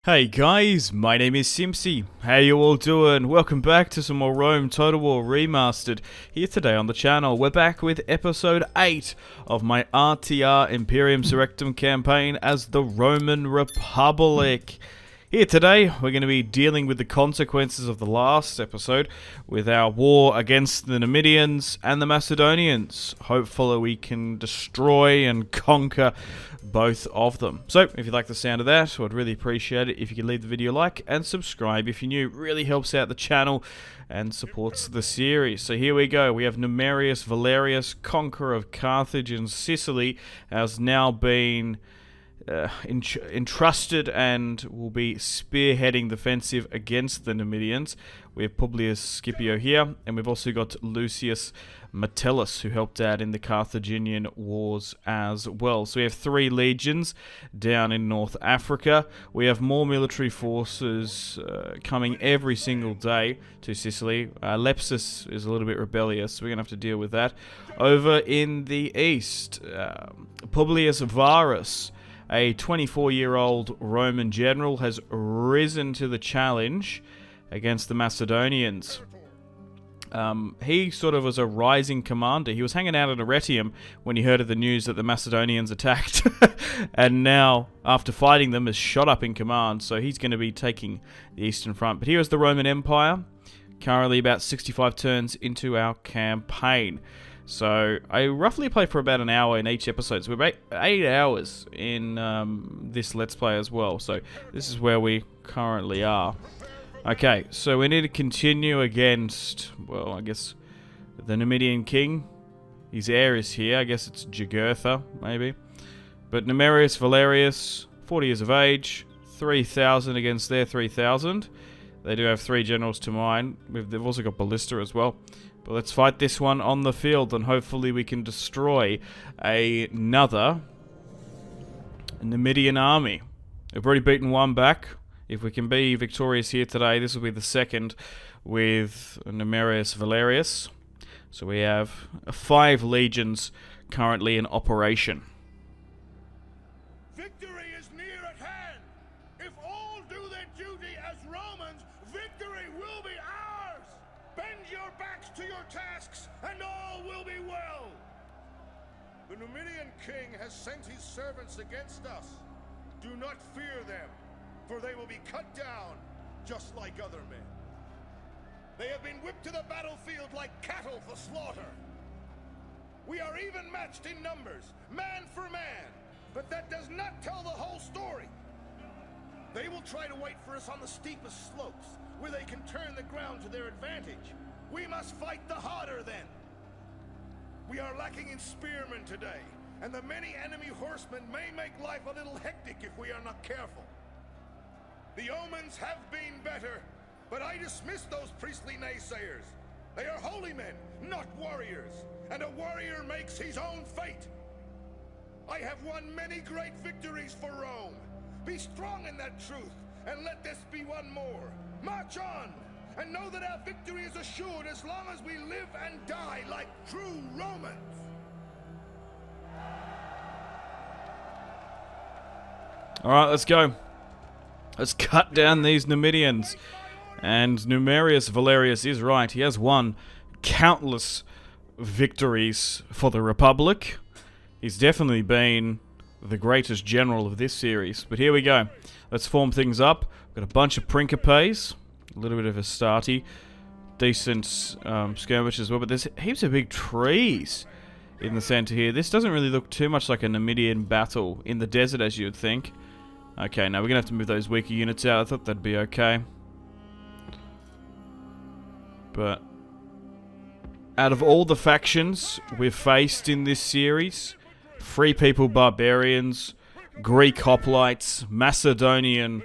Hey guys, my name is Simpzy. How you all doing? Welcome back to some more Rome Total War Remastered here today on the channel. We're back with episode 8 of my RTR Imperium Surrectum campaign as the Roman Republic. Here today, we're going to be dealing with the consequences of the last episode with our war against the Numidians and the Macedonians. Hopefully we can destroy and conquer both of them. So, if you like the sound of that, I'd really appreciate it if you could leave the video a like and subscribe if you're new. It really helps out the channel and supports the series. So here we go. We have Numerius Valerius, conqueror of Carthage and Sicily, has now been entrusted and will be spearheading the offensive against the Numidians. We have Publius Scipio here, and we've also got Lucius Metellus, who helped out in the Carthaginian wars as well. So we have 3 legions down in North Africa. We have more military forces coming every single day to Sicily. Lepsus is a little bit rebellious, so we're going to have to deal with that. Over in the east, Publius Varus, a 24-year-old Roman general, has risen to the challenge against the Macedonians. He sort of was a rising commander. He was hanging out at Arretium when he heard of the news that the Macedonians attacked. And now, after fighting them, has shot up in command. So he's going to be taking the Eastern Front. But here is the Roman Empire, currently about 65 turns into our campaign. So I roughly play for about an hour in each episode. So we're about 8 hours in this Let's Play as well. So this is where we currently are. Okay, so we need to continue against, well, I guess the Numidian king. His heir is here. I guess it's Jugurtha, maybe. But Numerius Valerius, 40 years of age, 3,000 against their 3,000. They do have 3 generals to mine. They've also got ballista as well. But let's fight this one on the field, and hopefully we can destroy another Numidian army. We've already beaten one back. If we can be victorious here today, this will be the second with Numerius Valerius. So we have 5 legions currently in operation. Victory is near at hand. If all do their duty as Romans, victory will be ours. Bend your backs to your tasks, and all will be well. The Numidian king has sent his servants against us. Do not fear them, for they will be cut down, just like other men. They have been whipped to the battlefield like cattle for slaughter. We are even matched in numbers, man for man, but that does not tell the whole story. They will try to wait for us on the steepest slopes, where they can turn the ground to their advantage. We must fight the harder then. We are lacking in spearmen today, and the many enemy horsemen may make life a little hectic if we are not careful. The omens have been better, but I dismiss those priestly naysayers. They are holy men, not warriors, and a warrior makes his own fate. I have won many great victories for Rome. Be strong in that truth, and let this be one more. March on, and know that our victory is assured as long as we live and die like true Romans. Alright, let's go. Let's cut down these Numidians. And Numerius Valerius is right. He has won countless victories for the Republic. He's definitely been the greatest general of this series. But here we go. Let's form things up. Got a bunch of Principes. A little bit of Astarte. Decent skirmish as well. But there's heaps of big trees in the center here. This doesn't really look too much like a Numidian battle in the desert as you would think. Okay, now we're going to have to move those weaker units out. I thought that'd be okay. But out of all the factions we've faced in this series, Free People Barbarians, Greek Hoplites, Macedonian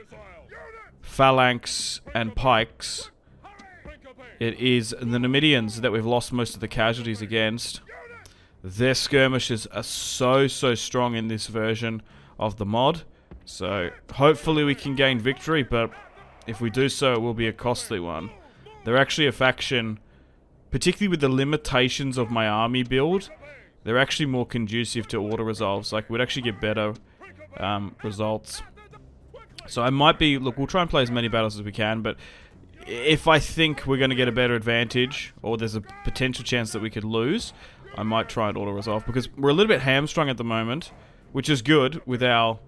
Phalanx and Pikes, it is the Numidians that we've lost most of the casualties against. Their skirmishes are so strong in this version of the mod. So, hopefully we can gain victory, but if we do so, it will be a costly one. They're actually a faction, particularly with the limitations of my army build, they're actually more conducive to auto-resolves. Like, we'd actually get better results So I might be... Look, we'll try and play as many battles as we can, but if I think we're going to get a better advantage, or there's a potential chance that we could lose, I might try and auto-resolve, because we're a little bit hamstrung at the moment, which is good with our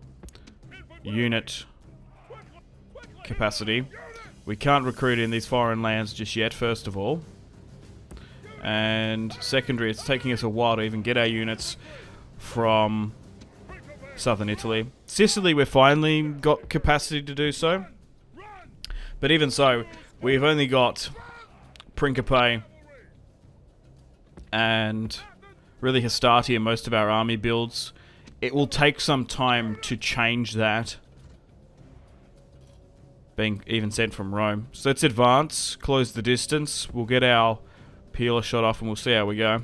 unit capacity. We can't recruit in these foreign lands just yet, first of all. And secondary, it's taking us a while to even get our units from southern Italy. Sicily, we've finally got capacity to do so. But even so, we've only got Principe and really Hastati in most of our army builds. It will take some time to change that, being even sent from Rome. So let's advance, close the distance. We'll get our peeler shot off and we'll see how we go.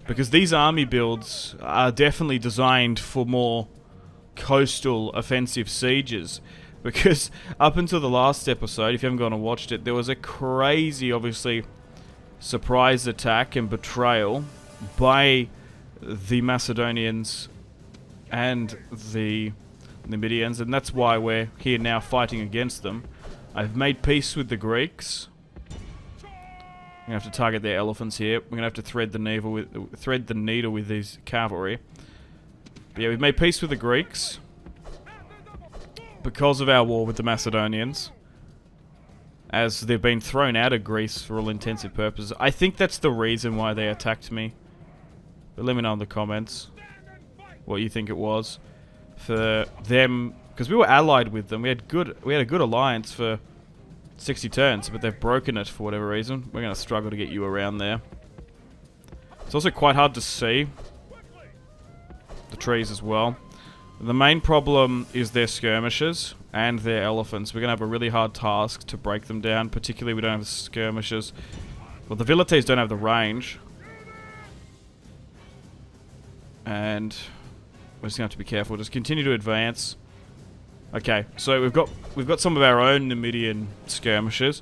Because these army builds are definitely designed for more coastal offensive sieges. Because up until the last episode, if you haven't gone and watched it, there was a crazy, obviously, surprise attack and betrayal by the Macedonians and the Numidians, and that's why we're here now fighting against them. I've made peace with the Greeks. I'm gonna have to target their elephants here. We're gonna have to thread the needle with these cavalry. But yeah, we've made peace with the Greeks because of our war with the Macedonians, as they've been thrown out of Greece for all intensive purposes. I think that's the reason why they attacked me. But let me know in the comments what you think it was for them, because we were allied with them. We had a good alliance for 60 turns, but they've broken it for whatever reason. We're going to struggle to get you around there. It's also quite hard to see the trees as well. The main problem is their skirmishers and their elephants. We're going to have a really hard task to break them down, particularly we don't have skirmishers. Well, the Vilites don't have the range. And we're just going to have to be careful. Just continue to advance. Okay, so we've got some of our own Numidian skirmishers.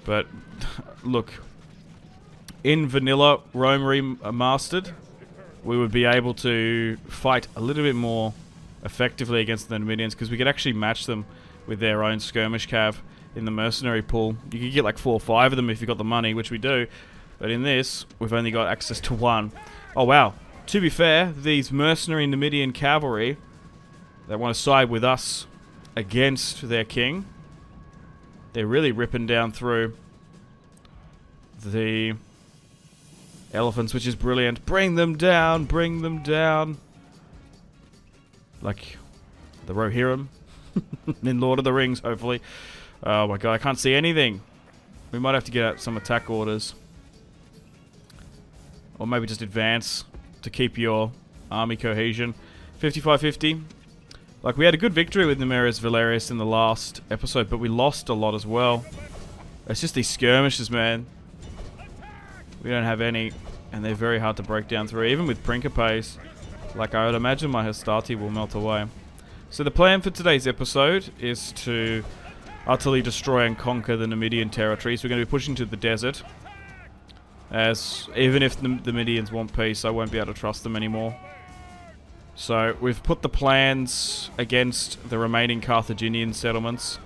But, look. In vanilla Rome Remastered, we would be able to fight a little bit more effectively against the Numidians, because we could actually match them with their own skirmish cav in the mercenary pool. You could get like 4 or 5 of them if you got the money, which we do. But in this, we've only got access to 1. Oh wow. To be fair, these mercenary Numidian cavalry that want to side with us against their king, they're really ripping down through the elephants, which is brilliant. Bring them down, bring them down. Like the Rohirrim in Lord of the Rings, hopefully. Oh my god, I can't see anything. We might have to get out some attack orders. Or maybe just advance to keep your army cohesion. 55-50. Like, we had a good victory with Numerius Valerius in the last episode, but we lost a lot as well. It's just these skirmishes, man. We don't have any, and they're very hard to break down through. Even with Principes, like, I would imagine my Hastati will melt away. So the plan for today's episode is to utterly destroy and conquer the Numidian territories. We're going to be pushing to the desert, as even if the Numidians want peace, I won't be able to trust them anymore. So we've put the plans against the remaining Carthaginian settlements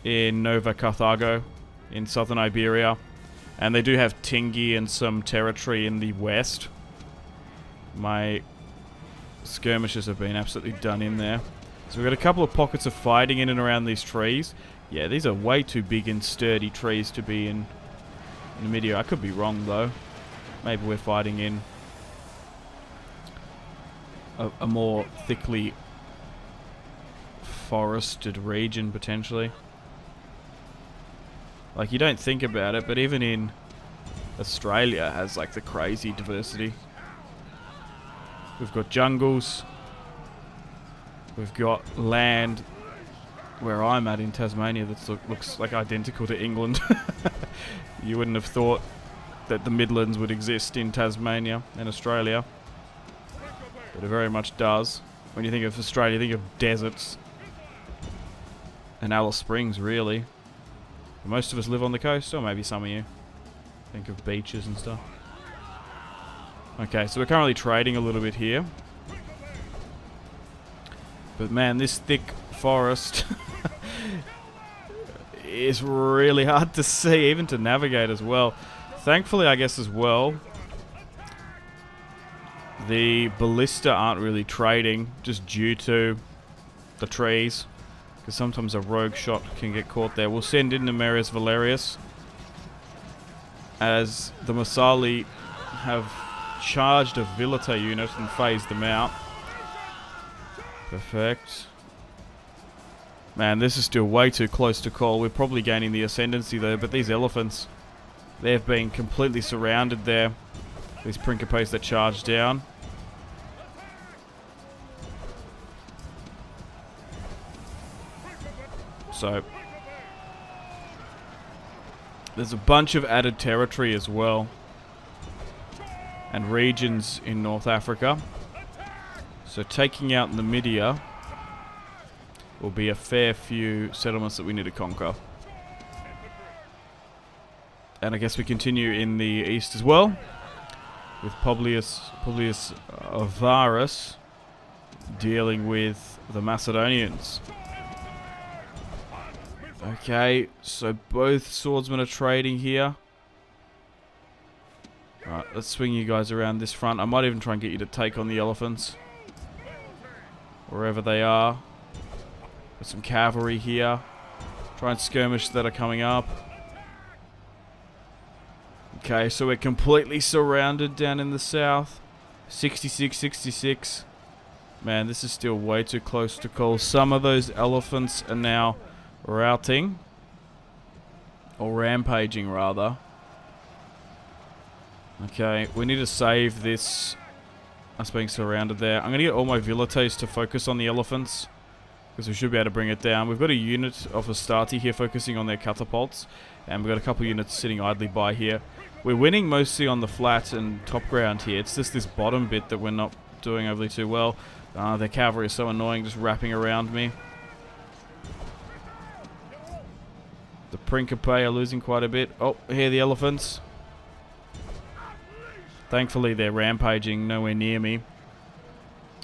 in Nova Carthago in southern Iberia. And they do have Tingi and some territory in the west. My skirmishers have been absolutely done in there. So we've got a couple of pockets of fighting in and around these trees. Yeah, these are way too big and sturdy trees to be in Numidia. I could be wrong though. Maybe we're fighting in a more thickly forested region potentially. Like, you don't think about it, but even in Australia has like the crazy diversity. We've got jungles. We've got land where I'm at in Tasmania that looks like identical to England. You wouldn't have thought that the Midlands would exist in Tasmania and Australia, but it very much does. When you think of Australia, you think of deserts and Alice Springs, really. Most of us live on the coast, or maybe some of you think of beaches and stuff. Okay, so we're currently trading a little bit here. But man, this thick forest is really hard to see, even to navigate as well. Thankfully, I guess as well, the ballista aren't really trading, just due to the trees, because sometimes a rogue shot can get caught there. We'll send in Numerius Valerius, as the Marsali have charged a Vilite unit and phased them out. Perfect. Man, this is still way too close to call. We're probably gaining the ascendancy though, but these elephants, they've been completely surrounded there. These Principes that charge down. So, there's a bunch of added territory as well, and regions in North Africa. So taking out Numidia will be a fair few settlements that we need to conquer. And I guess we continue in the east as well, with Publius Varus dealing with the Macedonians. Okay, so both swordsmen are trading here. Alright, let's swing you guys around this front. I might even try and get you to take on the elephants, wherever they are. There's some cavalry here. Try and skirmish that are coming up. Okay, so we're completely surrounded down in the south. 66, 66. Man, this is still way too close to call. Some of those elephants are now routing. Or rampaging, rather. Okay, we need to save this, us being surrounded there. I'm going to get all my Vilites to focus on the elephants, because we should be able to bring it down. We've got a unit of Astarte here focusing on their catapults, and we've got a couple units sitting idly by here. We're winning mostly on the flat and top ground here. It's just this bottom bit that we're not doing overly too well. Their cavalry is so annoying, just wrapping around me. The Principe are losing quite a bit. Oh, here are the elephants. Thankfully, they're rampaging nowhere near me.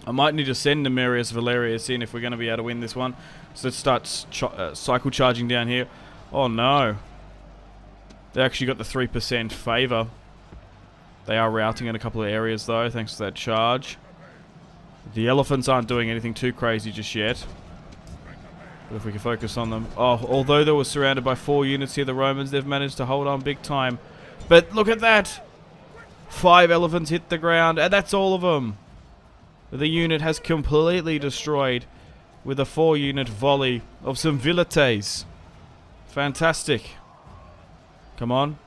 I might need to send Numerius Valerius in if we're going to be able to win this one. So let's start cycle charging down here. Oh no. They actually got the 3% favour. They are routing in a couple of areas though, thanks to that charge. The elephants aren't doing anything too crazy just yet. But if we can focus on them. Oh, although they were surrounded by 4 units here, the Romans, they've managed to hold on big time. But look at that! 5 elephants hit the ground, and that's all of them. The unit has completely destroyed with a 4-unit volley of some Vilites. Fantastic. Come on.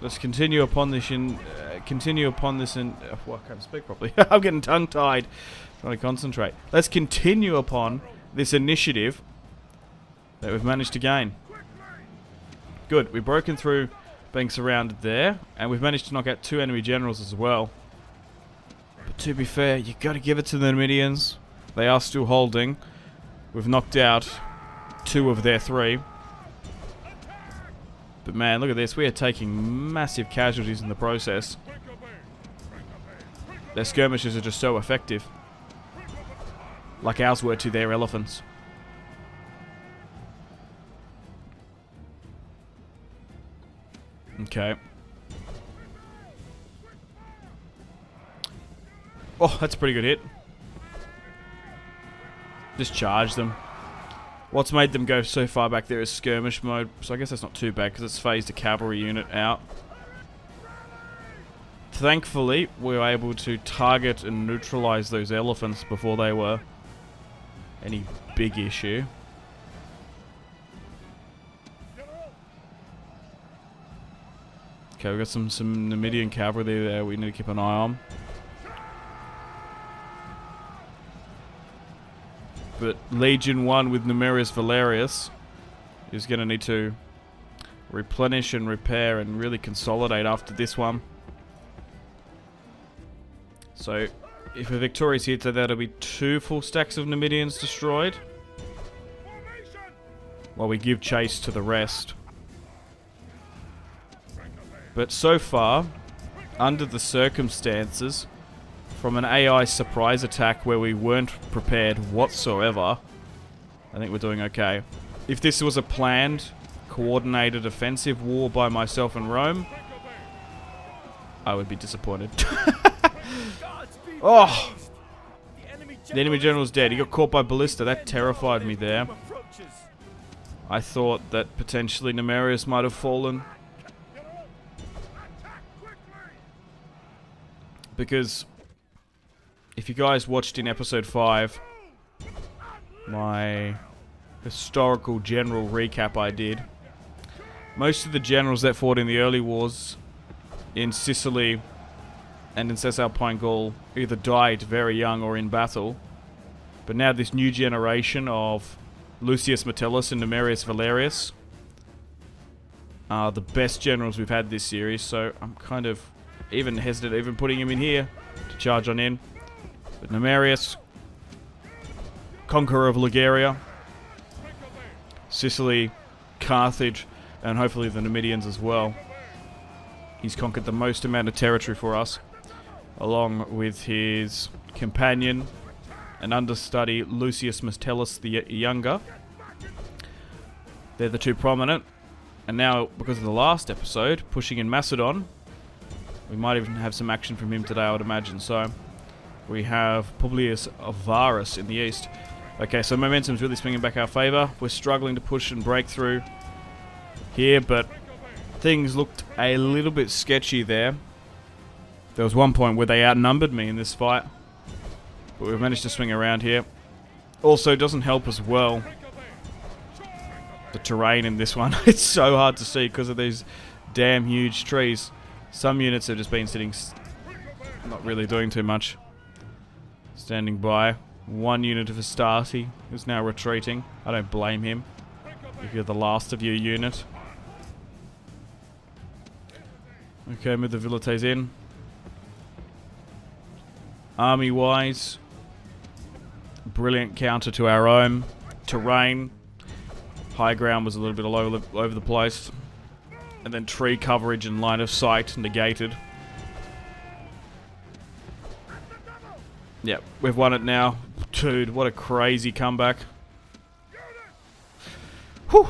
Let's continue upon this well, I can't speak properly. I'm getting tongue-tied. Trying to concentrate. Let's continue upon this initiative that we've managed to gain. Good. We've broken through being surrounded there, and we've managed to knock out 2 enemy generals as well. But to be fair, you got to give it to the Numidians. They are still holding. We've knocked out 2 of their 3. But man, look at this. We are taking massive casualties in the process. Their skirmishes are just so effective. Like ours were to their elephants. Okay. Oh, that's a pretty good hit. Just charge them. What's made them go so far back there is skirmish mode, so I guess that's not too bad because it's phased a cavalry unit out. Thankfully, we were able to target and neutralize those elephants before they were any big issue. Okay, we've got some Numidian cavalry there we need to keep an eye on. But Legion 1 with Numerius Valerius is going to need to replenish and repair and really consolidate after this one. So, if we're victorious here, so that'll be 2 full stacks of Numidians destroyed, while we give chase to the rest. But so far, under the circumstances, from an AI surprise attack where we weren't prepared whatsoever, I think we're doing okay. If this was a planned, coordinated offensive war by myself and Rome, I would be disappointed. Oh! The enemy general's dead. He got caught by ballista. That terrified me there. I thought that potentially Numerius might have fallen. Because if you guys watched in episode 5, my historical general recap I did, most of the generals that fought in the early wars in Sicily and in Cisalpine Gaul either died very young or in battle. But now this new generation of Lucius Metellus and Numerius Valerius are the best generals we've had this series, so I'm kind of even hesitant even putting him in here to charge on in. But Numerius, conqueror of Liguria, Sicily, Carthage, and hopefully the Numidians as well. He's conquered the most amount of territory for us, along with his companion and understudy Lucius Metellus the Younger. They're the two prominent. And now, because of the last episode, pushing in Macedon, we might even have some action from him today, I would imagine. So, we have Publius Varus in the east. Okay, so momentum's really swinging back our favour. We're struggling to push and break through here, but things looked a little bit sketchy there. There was one point where they outnumbered me in this fight, but we've managed to swing around here. Also, doesn't help as well, the terrain in this one. It's so hard to see because of these damn huge trees. Some units have just been sitting, not really doing too much. Standing by. One unit of Astarte is now retreating. I don't blame him if you're the last of your unit. Okay, move the Vilites in. Army-wise, brilliant counter to our own. Terrain, high ground was a little bit all over the place. And then tree coverage and line of sight negated. Yep, we've won it now. Dude, what a crazy comeback. Whew.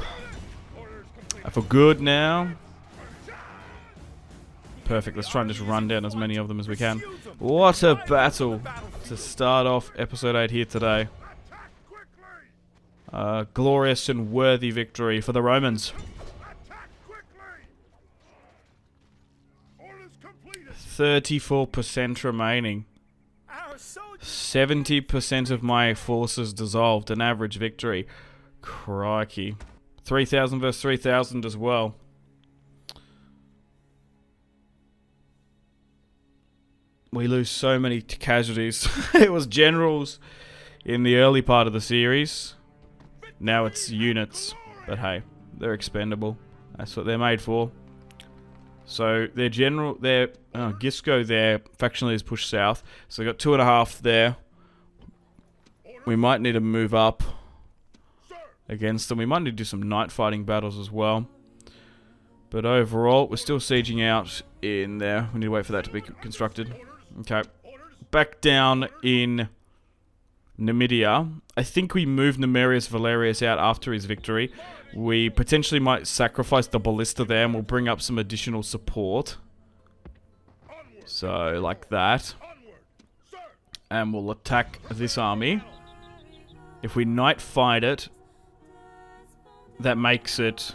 I feel good now. Perfect, let's try and just run down as many of them as we can. What a battle to start off episode 8 here today. Glorious and worthy victory for the Romans. 34% remaining. 70% of my forces dissolved, an average victory. Crikey. 3,000 versus 3,000 as well. We lose so many casualties. It was generals in the early part of the series. Now it's units. But hey, they're expendable. That's what they're made for. So their general, Gisco, their faction leaders push south. So they got 2.5 there. We might need to move up against them. We might need to do some night fighting battles as well. But overall, we're still sieging out in there. We need to wait for that to be constructed. Okay. Back down in Numidia. I think we moved Numerius Valerius out after his victory. We potentially might sacrifice the ballista there and we'll bring up some additional support. So, like that. And we'll attack this army. If we night fight it, that makes it...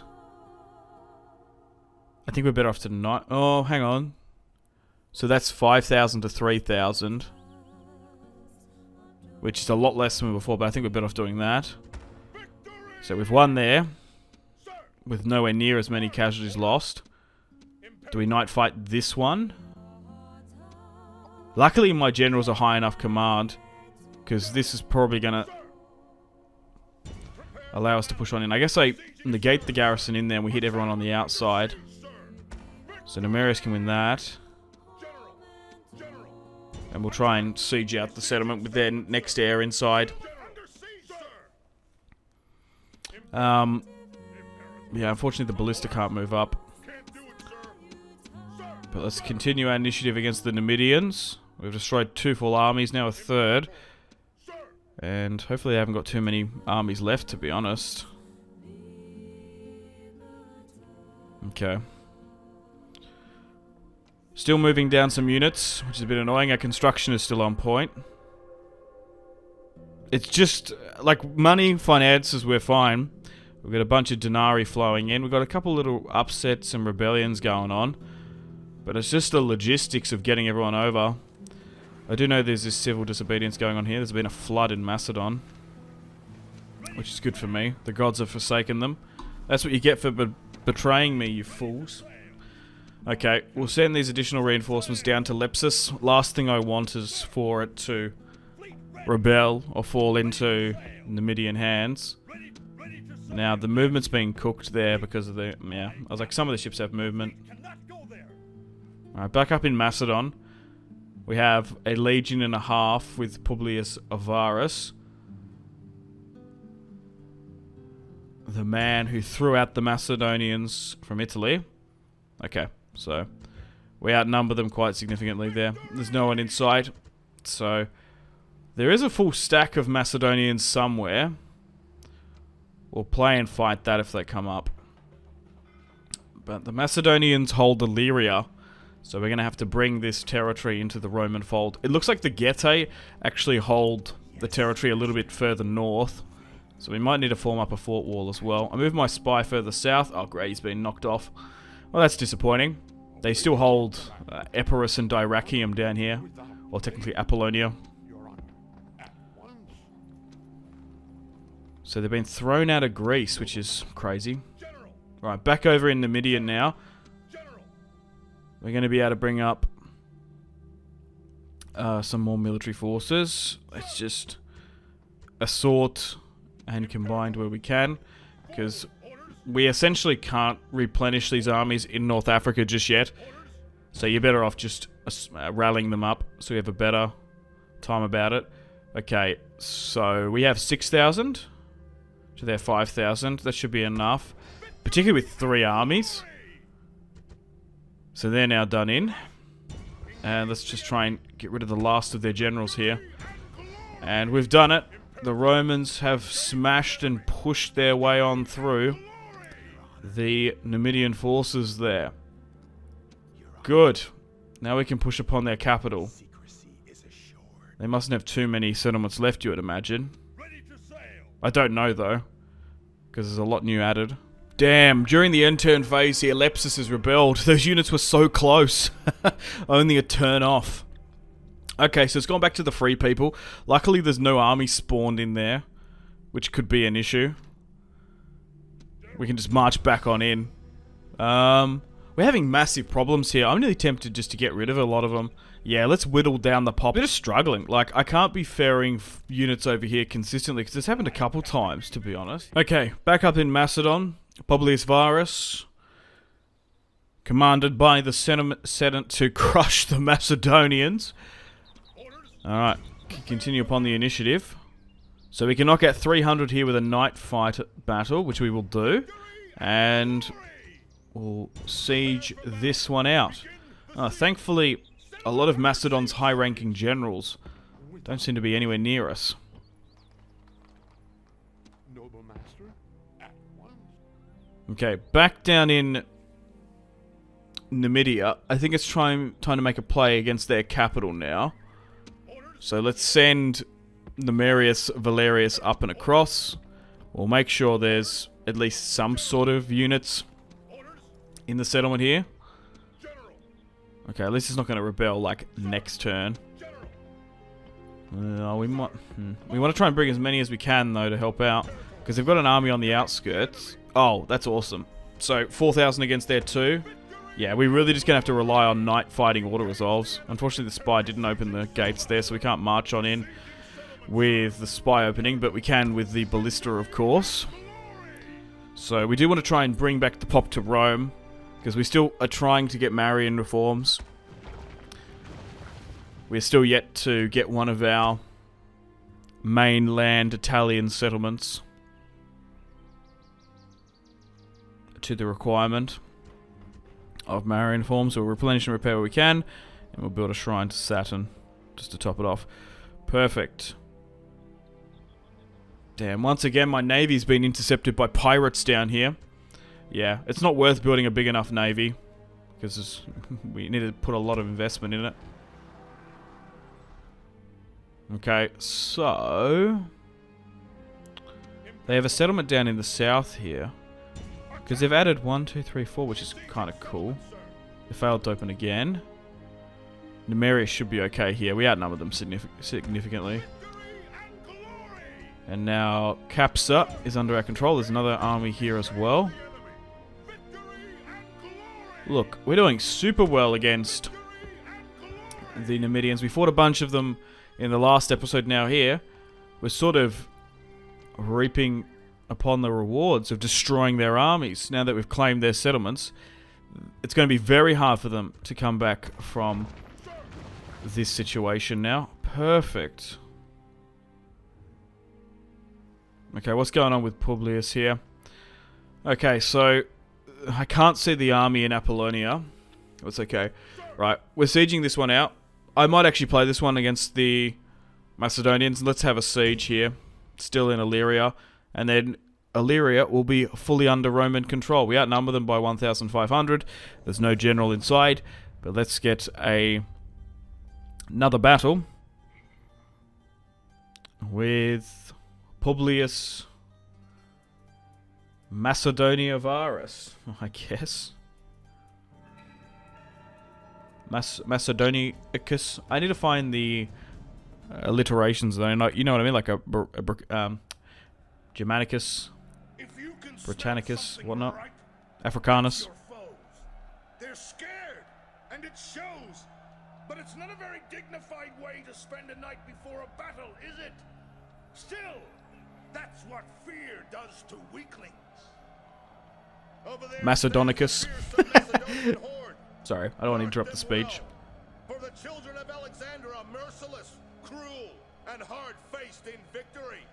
I think we're better off to night... Oh, hang on. So that's 5,000 to 3,000. Which is a lot less than before, but I think we're better off doing that. So we've won there. With nowhere near as many casualties lost. Do we night fight this one? Luckily my generals are high enough command. Because this is probably going to allow us to push on in. I guess I negate the garrison in there and we hit everyone on the outside. So Numerius can win that. And we'll try and siege out the settlement with their next heir inside. Yeah, unfortunately the ballista can't move up. But let's continue our initiative against the Numidians. We've destroyed 2 full armies, now a third. And hopefully they haven't got too many armies left, to be honest. Okay. Still moving down some units, which is a bit annoying. Our construction is still on point. It's just, like, money, finances, we're fine. We've got a bunch of denarii flowing in. We've got a couple little upsets and rebellions going on. But it's just the logistics of getting everyone over. I do know there's this civil disobedience going on here. There's been a flood in Macedon, which is good for me. The gods have forsaken them. That's what you get for betraying me, you fools. Okay, we'll send these additional reinforcements down to Lepsus. Last thing I want is for it to rebel or fall into Numidian hands. Now, the movement's being cooked there because of the... Yeah, I was like, some of the ships have movement. Alright, back up in Macedon. We have a legion and a half with Publius Varus. The man who threw out the Macedonians from Italy. Okay, so we outnumber them quite significantly there. There's no one in sight. So there is a full stack of Macedonians somewhere. We'll play and fight that if they come up. But the Macedonians hold Illyria. So we're going to have to bring this territory into the Roman fold. It looks like the Getae actually hold the territory a little bit further north. So we might need to form up a fort wall as well. I moved my spy further south. Oh great, he's been knocked off. Well, that's disappointing. They still hold Epirus and Dyrrachium down here. Or technically Apollonia. So they've been thrown out of Greece, which is crazy. Right, back over in Numidia now. We're going to be able to bring up some more military forces. Let's just assort and combine where we can, because we essentially can't replenish these armies in North Africa just yet. So you're better off just rallying them up so we have a better time about it. Okay, so we have 6,000 to their 5,000. That should be enough, particularly with 3 armies. So they're now done in. And let's just try and get rid of the last of their generals here. And we've done it. The Romans have smashed and pushed their way on through the Numidian forces there. Good. Now we can push upon their capital. They mustn't have too many settlements left, you would imagine. I don't know though, because there's a lot new added. Damn, during the end turn phase here, Lepsus has rebelled. Those units were so close. Only a turn off. Okay, so it's gone back to the free people. Luckily, there's no army spawned in there, which could be an issue. We can just march back on in. We're having massive problems here. I'm really tempted just to get rid of a lot of them. Yeah, let's whittle down the pop. They're just struggling. Like, I can't be ferrying units over here consistently, because this happened a couple times, to be honest. Okay, back up in Macedon. Publius Varus, commanded by the Senate to crush the Macedonians. Alright, continue upon the initiative. So we can knock out 300 here with a night fight battle, which we will do. And we'll siege this one out. Thankfully, a lot of Macedon's high-ranking generals don't seem to be anywhere near us. Okay, back down in Numidia. I think it's time to make a play against their capital now. So let's send Numerius Valerius up and across. We'll make sure there's at least some sort of units in the settlement here. Okay, at least it's not going to rebel like next turn. We might. We want to try and bring as many as we can though to help out, because they've got an army on the outskirts. Oh, that's awesome. So 4,000 against their 2. Yeah, we're really just going to have to rely on night fighting auto resolves. Unfortunately, the spy didn't open the gates there, so we can't march on in with the spy opening, but we can with the ballista, of course. So we do want to try and bring back the pop to Rome, because we still are trying to get Marian reforms. We're still yet to get one of our mainland Italian settlements to the requirement of Marian reforms. We'll replenish and repair where we can, and we'll build a shrine to Saturn just to top it off. Perfect. Damn, once again my navy's been intercepted by pirates down here. Yeah, it's not worth building a big enough navy, because we need to put a lot of investment in it. Okay, so... they have a settlement down in the south here. Because they've added 1, 2, 3, 4, which is kind of cool. They failed to open again. Numeria should be okay here. We outnumber them significantly. And now Capsa is under our control. There's another army here as well. Look, we're doing super well against the Numidians. We fought a bunch of them in the last episode. Now here, we're sort of reaping upon the rewards of destroying their armies. Now that we've claimed their settlements, it's going to be very hard for them to come back from this situation now. Perfect. Okay, what's going on with Publius here? Okay, so I can't see the army in Apollonia. It's okay. Right, we're sieging this one out. I might actually play this one against the Macedonians. Let's have a siege here. Still in Illyria. And then Illyria will be fully under Roman control. We outnumber them by 1,500. There's no general inside. But let's get another battle with Publius Macedonia Varus, I guess. Macedonicus. I need to find the alliterations though. You know what I mean? Like a Germanicus, Britannicus, whatnot. Africanus. They're scared, and it shows. But it's not a very dignified way to spend a night before a battle, is it? Still, that's what fear does to weaklings. Over there, Macedonicus. Sorry, I don't want to interrupt the speech. For the children of Alexander are merciless, cruel, and hard-faced in victory.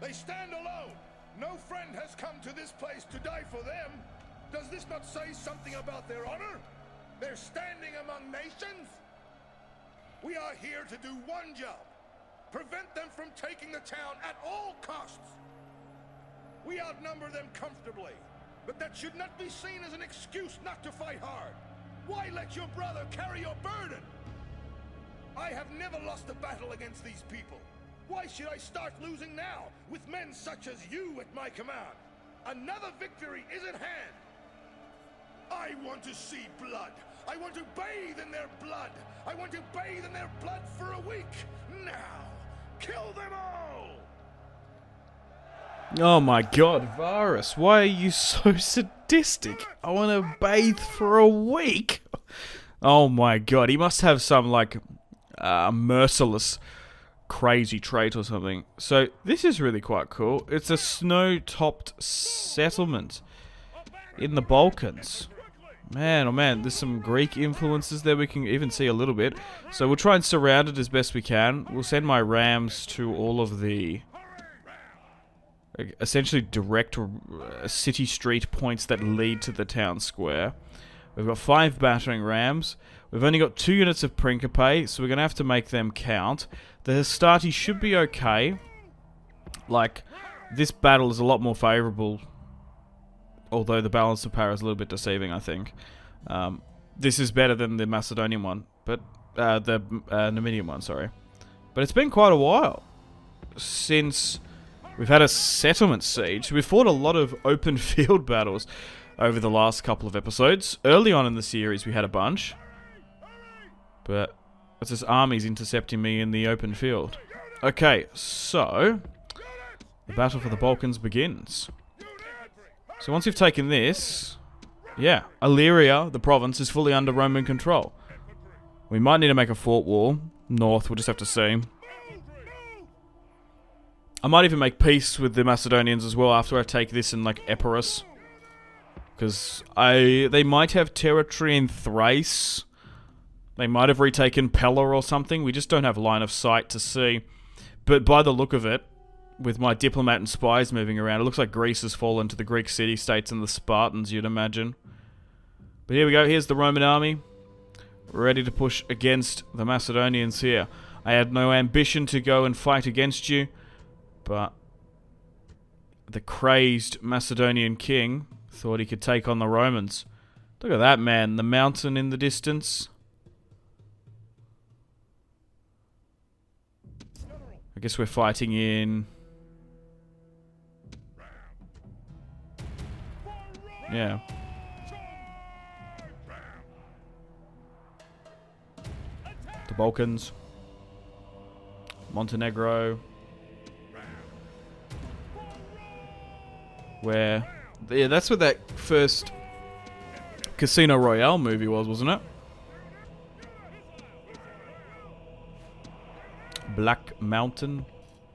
They stand alone. No friend has come to this place to die for them. Does this not say something about their honor? They're standing among nations. We are here to do one job. Prevent them from taking the town at all costs. We outnumber them comfortably, but that should not be seen as an excuse not to fight hard. Why let your brother carry your burden? I have never lost a battle against these people. Why should I start losing now, with men such as you at my command? Another victory is at hand. I want to see blood. I want to bathe in their blood. I want to bathe in their blood for a week. Now, kill them all! Oh my god, Varus, why are you so sadistic? I want to bathe for a week. Oh my god, he must have some, like, merciless, crazy trait or something. So, this is really quite cool. It's a snow-topped settlement in the Balkans. Man, oh man, there's some Greek influences there we can even see a little bit. So we'll try and surround it as best we can. We'll send my rams to all of the essentially direct city street points that lead to the town square. We've got 5 battering rams. We've only got 2 units of Principe, so we're going to have to make them count. The Hastati should be okay. Like, this battle is a lot more favourable, although the balance of power is a little bit deceiving, I think. This is better than the Macedonian one, but the Numidian one, sorry. But it's been quite a while since we've had a settlement siege. We've fought a lot of open field battles over the last couple of episodes. Early on in the series we had a bunch, but it's just armies intercepting me in the open field. Okay, so the battle for the Balkans begins. So once we've taken this, yeah, Illyria, the province, is fully under Roman control. We might need to make a fort wall north, we'll just have to see. I might even make peace with the Macedonians as well after I take this in, like, Epirus. Because they might have territory in Thrace. They might have retaken Pella or something. We just don't have line of sight to see. But by the look of it, with my diplomat and spies moving around, it looks like Greece has fallen to the Greek city-states and the Spartans, you'd imagine. But here we go, here's the Roman army, ready to push against the Macedonians here. I had no ambition to go and fight against you, But the crazed Macedonian king thought he could take on the Romans. Look at that, man. The mountain in the distance. I guess we're fighting in... Yeah. The Balkans. Montenegro. Where... Yeah, that's what that first Casino Royale movie was, wasn't it? Black Mountain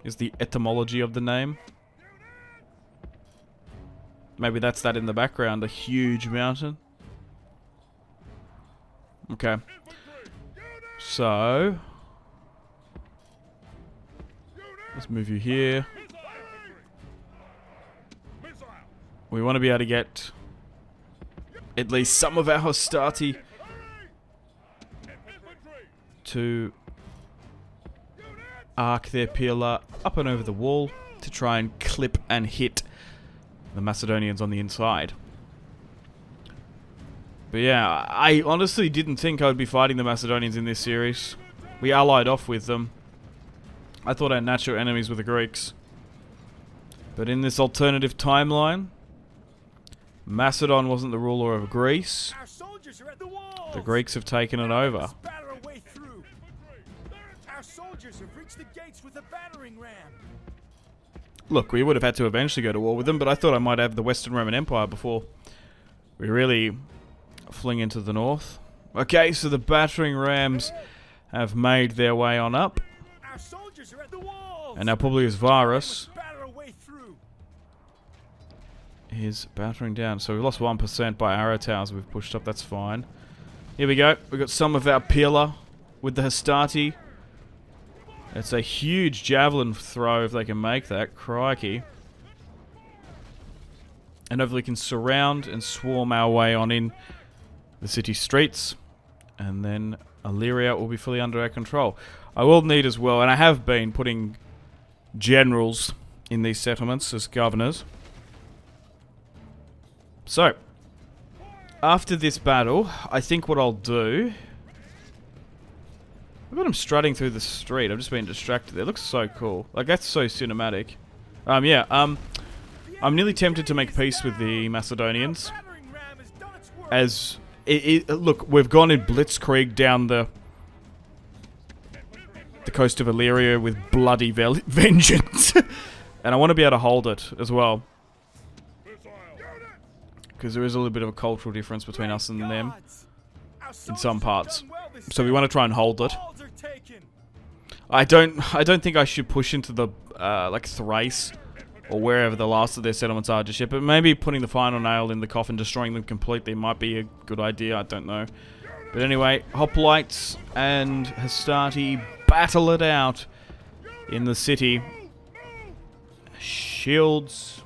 is the etymology of the name. Maybe that's that in the background, a huge mountain. Okay. So... let's move you here. We want to be able to get at least some of our hostati to arc their pillar up and over the wall to try and clip and hit the Macedonians on the inside. But yeah, I honestly didn't think I would be fighting the Macedonians in this series. We allied off with them. I thought our natural enemies were the Greeks. But in this alternative timeline, Macedon wasn't the ruler of Greece. The Greeks have taken it over. Our soldiers have reached the gates with a battering ram. Look, we would have had to eventually go to war with them, but I thought I might have the Western Roman Empire before we really fling into the north. Okay, so the battering rams have made their way on up. Our soldiers are at the walls. And now Publius Varus Batter our way through. is battering down. So we've lost 1% by arrow towers we've pushed up, that's fine. Here we go. We've got some of our pillar with the hostati. It's a huge javelin throw if they can make that. Crikey. And hopefully we can surround and swarm our way on in the city streets. And then Illyria will be fully under our control. I will need as well, and I have been putting generals in these settlements as governors. So, after this battle, I think what I'll do... Look at him strutting through the street. I've just been distracted. It looks so cool. Like, that's so cinematic. I'm nearly tempted to make peace with the Macedonians. As... look, we've gone in blitzkrieg down the coast of Illyria with bloody vengeance. And I want to be able to hold it as well. Because there is a little bit of a cultural difference between us and them in some parts. So we want to try and hold it. I don't think I should push into the like Thrace or wherever the last of their settlements are just yet, but maybe putting the final nail in the coffin, destroying them completely might be a good idea. I don't know. But anyway, hoplites and hostati battle it out in the city. Shields,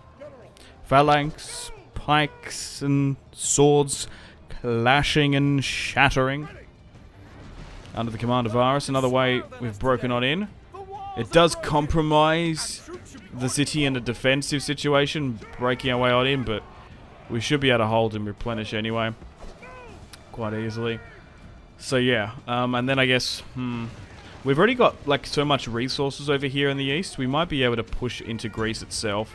phalanx, pikes and swords clashing and shattering under the command of Varus. Another way we've broken on in. It does compromise the city in a defensive situation, breaking our way on in, but we should be able to hold and replenish anyway quite easily. So yeah, and then I guess we've already got like so much resources over here in the east. We might be able to push into Greece itself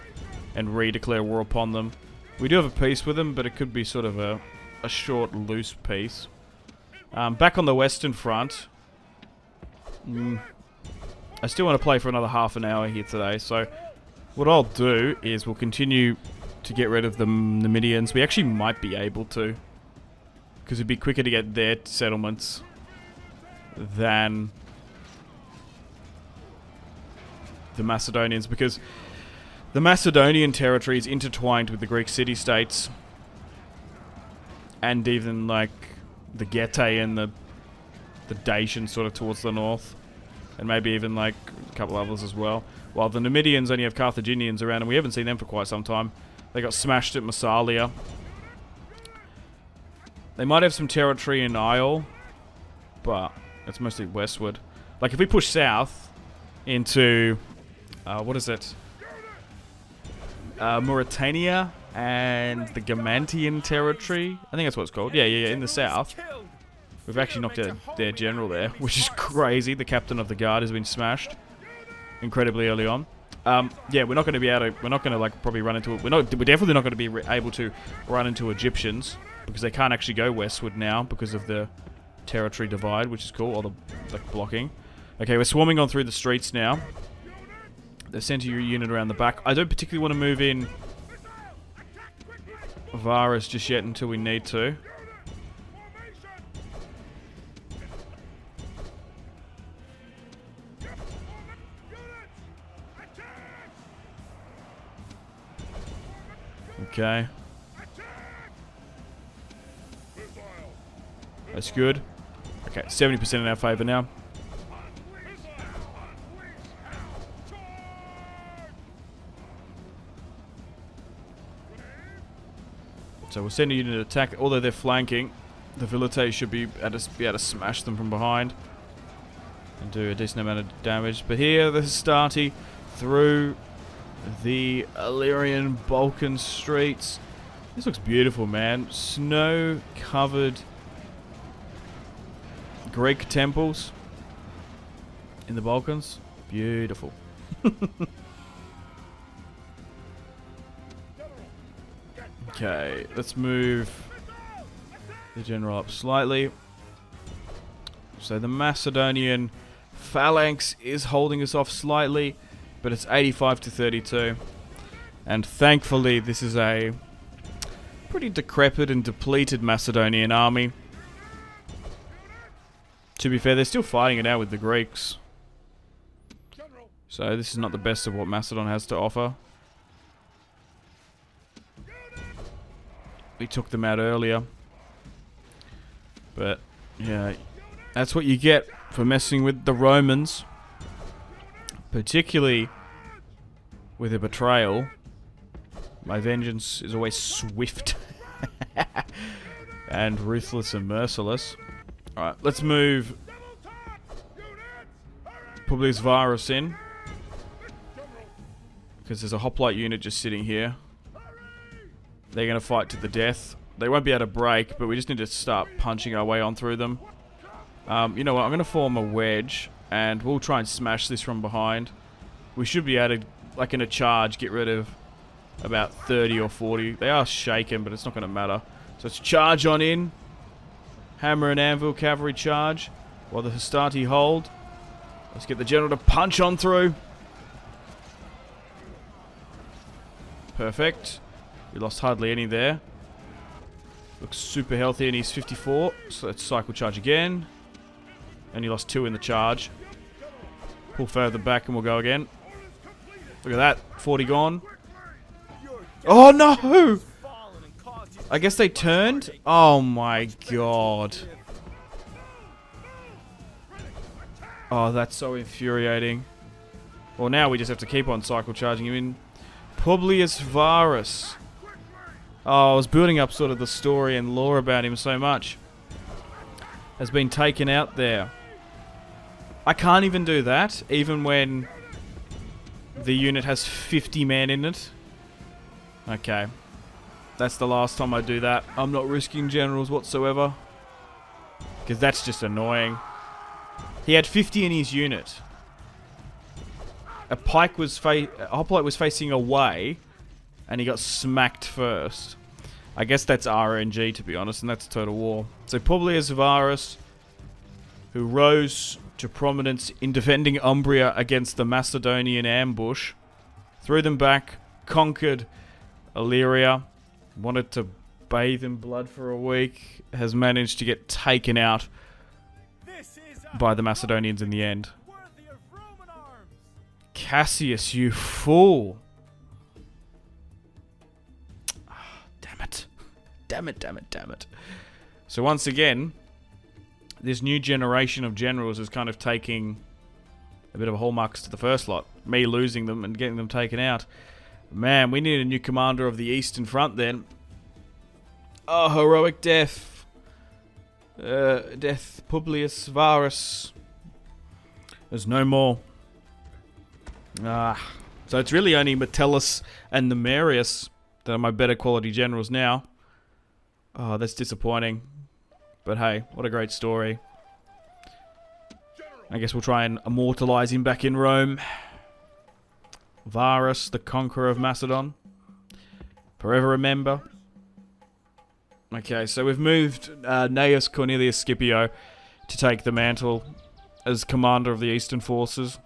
and re-declare war upon them. We do have a peace with them, but it could be sort of a short, loose peace. Back on the western front, I still want to play for another half an hour here today, so what I'll do is we'll continue to get rid of the Numidians. We actually might be able to, because it'd be quicker to get their settlements than the Macedonians, because the Macedonian territory is intertwined with the Greek city-states, and even like the Getae and the Dacians sort of towards the north, and maybe even like a couple others as well. While the Numidians only have Carthaginians around, and we haven't seen them for quite some time. They got smashed at Massalia. They might have some territory in Isle, but it's mostly westward. Like if we push south into what is it? Mauritania and the Germanian territory. I think that's what it's called. Yeah, in the south. We've actually knocked out their general there, which is crazy. The captain of the guard has been smashed incredibly early on. Yeah, we're not going to be able to. We're not going to like probably run into it. We're definitely not going to be able to run into Egyptians because they can't actually go westward now because of the territory divide, which is cool. Or the like blocking. Okay, we're swarming on through the streets now. They've sent your unit around the back. I don't particularly want to move in Varus just yet until we need to. Okay. That's good. Okay, 70% in our favour now. So we'll send a unit to attack. Although they're flanking, the Velites should be able to smash them from behind and do a decent amount of damage. But here, the Hastati through the Illyrian Balkan streets. This looks beautiful, man. Snow-covered Greek temples in the Balkans. Beautiful. Okay, let's move the general up slightly. So the Macedonian phalanx is holding us off slightly, but it's 85 to 32. And thankfully, this is a pretty decrepit and depleted Macedonian army. To be fair, they're still fighting it out with the Greeks. So this is not the best of what Macedon has to offer. We took them out earlier. But, yeah, that's what you get for messing with the Romans. Particularly with a betrayal. My vengeance is always swift. And ruthless and merciless. Alright, let's move Publius Varus in. Because there's a hoplite unit just sitting here. They're going to fight to the death. They won't be able to break, but we just need to start punching our way on through them. You know what? I'm going to form a wedge, and we'll try and smash this from behind. We should be able to, like in a charge, get rid of about 30 or 40. They are shaken, but it's not going to matter. So let's charge on in. Hammer and anvil cavalry charge. While the Hastati hold. Let's get the general to punch on through. Perfect. We lost hardly any there. Looks super healthy and he's 54. So let's cycle charge again. And he lost 2 in the charge. Pull further back and we'll go again. Look at that. 40 gone. Oh no! I guess they turned? Oh my god. Oh, that's so infuriating. Well, now we just have to keep on cycle charging him in. Publius Varus. Oh, I was building up sort of the story and lore about him so much. Has been taken out there. I can't even do that, even when the unit has 50 men in it. Okay. That's the last time I do that. I'm not risking generals whatsoever. Because that's just annoying. He had 50 in his unit. A hoplite was facing away, and he got smacked first. I guess that's RNG, to be honest, and that's Total War. So Publius Varus, who rose to prominence in defending Umbria against the Macedonian ambush, threw them back, conquered Illyria, wanted to bathe in blood for a week, has managed to get taken out by the Macedonians in the end. Cassius, you fool! Damn it. Damn it, damn it, damn it. So once again, this new generation of generals is kind of taking a bit of hallmarks to the first lot. Me losing them and getting them taken out. Man, we need a new commander of the Eastern Front then. Oh, heroic death. Death Publius Varus. There's no more. So it's really only Metellus and Numerius that are my better quality generals now. Oh, that's disappointing. But hey, what a great story. I guess we'll try and immortalize him back in Rome. Varus, the conqueror of Macedon. Forever remember. Okay, so we've moved Gnaeus Cornelius Scipio to take the mantle as commander of the Eastern forces.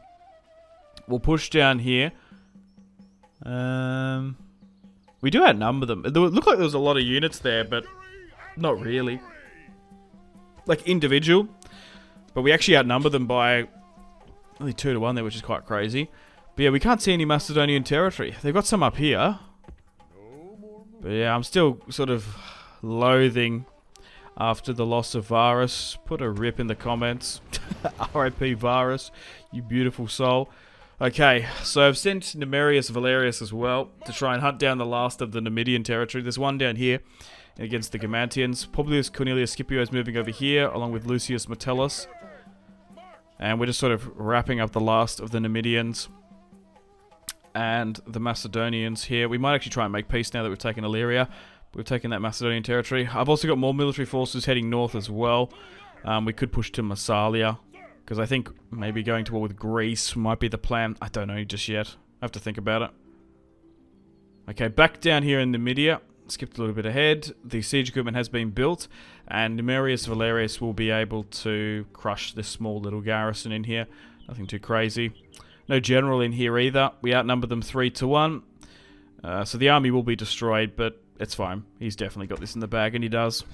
We'll push down here. We do outnumber them. It looked like there was a lot of units there, but not really. Like individual. But we actually outnumber them by only 2-1 there, which is quite crazy. But yeah, we can't see any Macedonian territory. They've got some up here. But yeah, I'm still sort of loathing after the loss of Varus. Put a rip in the comments. R.I.P. Varus, you beautiful soul. Okay, so I've sent Numerius Valerius as well to try and hunt down the last of the Numidian territory. There's one down here against the Germantians. Publius Cornelius Scipio is moving over here along with Lucius Metellus. And we're just sort of wrapping up the last of the Numidians and the Macedonians here. We might actually try and make peace now that we've taken Illyria. We've taken that Macedonian territory. I've also got more military forces heading north as well. We could push to Massalia, because I think maybe going to war with Greece might be the plan. I don't know just yet. I have to think about it. Okay, back down here in Numidia. Skipped a little bit ahead. The siege equipment has been built, and Numerius Valerius will be able to crush this small little garrison in here. Nothing too crazy. No general in here either. We outnumber them 3-1. So the army will be destroyed, but it's fine. He's definitely got this in the bag, and he does.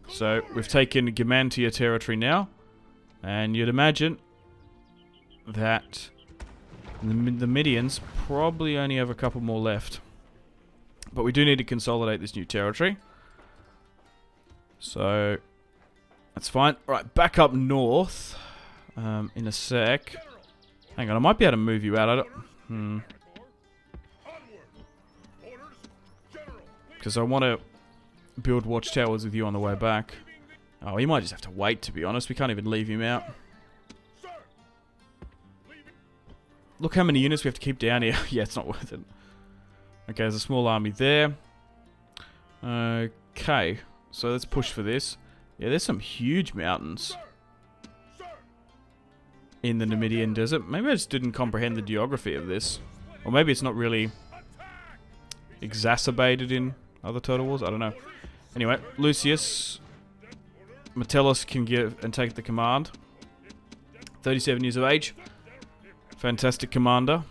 So we've taken Germantia territory now, and you'd imagine that the Medians probably only have a couple more left. But we do need to consolidate this new territory. So that's fine. Alright, back up north in a sec. Hang on, I might be able to move you out. I don't... Because I want to build watchtowers with you on the way back. Oh, he might just have to wait, to be honest. We can't even leave him out. Look how many units we have to keep down here. Yeah, it's not worth it. Okay, there's a small army there. Okay, so let's push for this. Yeah, there's some huge mountains in the Numidian desert. Maybe I just didn't comprehend the geography of this. Or maybe it's not really exacerbated in other Total Wars. I don't know. Anyway, Lucius Metellus can give and take the command. 37 years of age. Fantastic commander.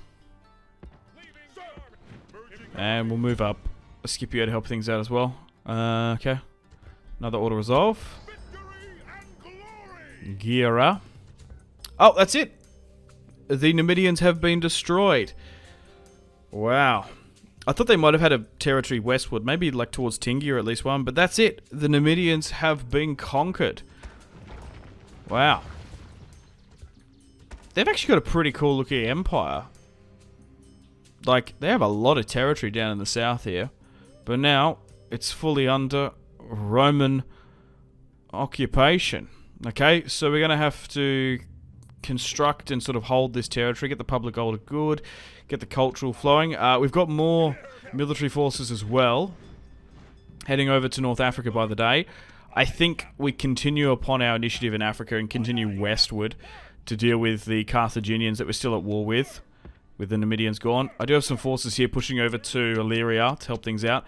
And we'll move up Scipio to help things out as well. Okay. Another auto resolve. Gira. Oh, that's it. The Numidians have been destroyed. Wow. I thought they might have had a territory westward, maybe like towards Tingi or at least one, but that's it. The Numidians have been conquered. Wow. They've actually got a pretty cool looking empire. Like, they have a lot of territory down in the south here, but now it's fully under Roman occupation. Okay, so we're going to have to construct and sort of hold this territory, get the public order good, get the cultural flowing. We've got more military forces as well, heading over to North Africa by the day. I think we continue upon our initiative in Africa and continue westward to deal with the Carthaginians that we're still at war with the Numidians gone. I do have some forces here pushing over to Illyria to help things out.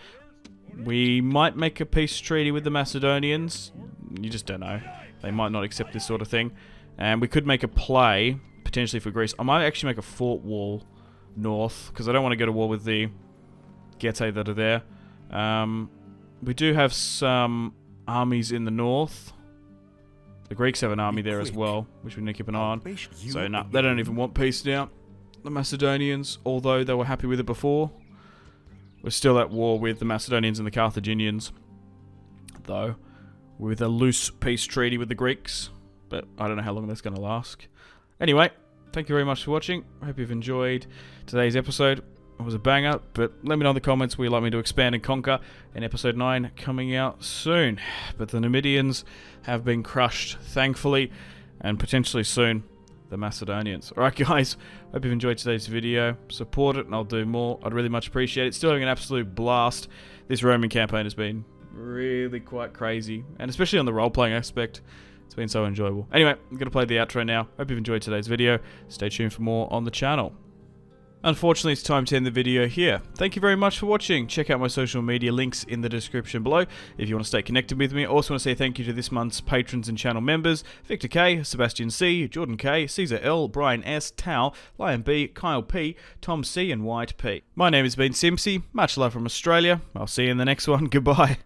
We might make a peace treaty with the Macedonians. You just don't know. They might not accept this sort of thing. And we could make a play, potentially for Greece. I might actually make a fort wall north, because I don't want to go to war with the Getae that are there. We do have some armies in the north. The Greeks have an army there as well, which we need to keep an eye on. So no, they don't even want peace now. The Macedonians, although they were happy with it before, we're still at war with the Macedonians and the Carthaginians, though, with a loose peace treaty with the Greeks. But I don't know how long that's going to last. Anyway, thank you very much for watching. I hope you've enjoyed today's episode. It was a banger, but let me know in the comments where you'd like me to expand and conquer in episode 9 coming out soon. But the Numidians have been crushed, thankfully, and potentially soon the Macedonians. Alright guys, hope you've enjoyed today's video. Support it and I'll do more. I'd really much appreciate it. Still having an absolute blast. This Roman campaign has been really quite crazy. And especially on the role-playing aspect, it's been so enjoyable. Anyway, I'm going to play the outro now. Hope you've enjoyed today's video. Stay tuned for more on the channel. Unfortunately, it's time to end the video here. Thank you very much for watching. Check out my social media links in the description below if you want to stay connected with me. I also want to say thank you to this month's patrons and channel members: Victor K, Sebastian C, Jordan K, Caesar L, Brian S, Tao, Lion B, Kyle P, Tom C, and White P. My name has been Simpzy. Much love from Australia. I'll see you in the next one. Goodbye.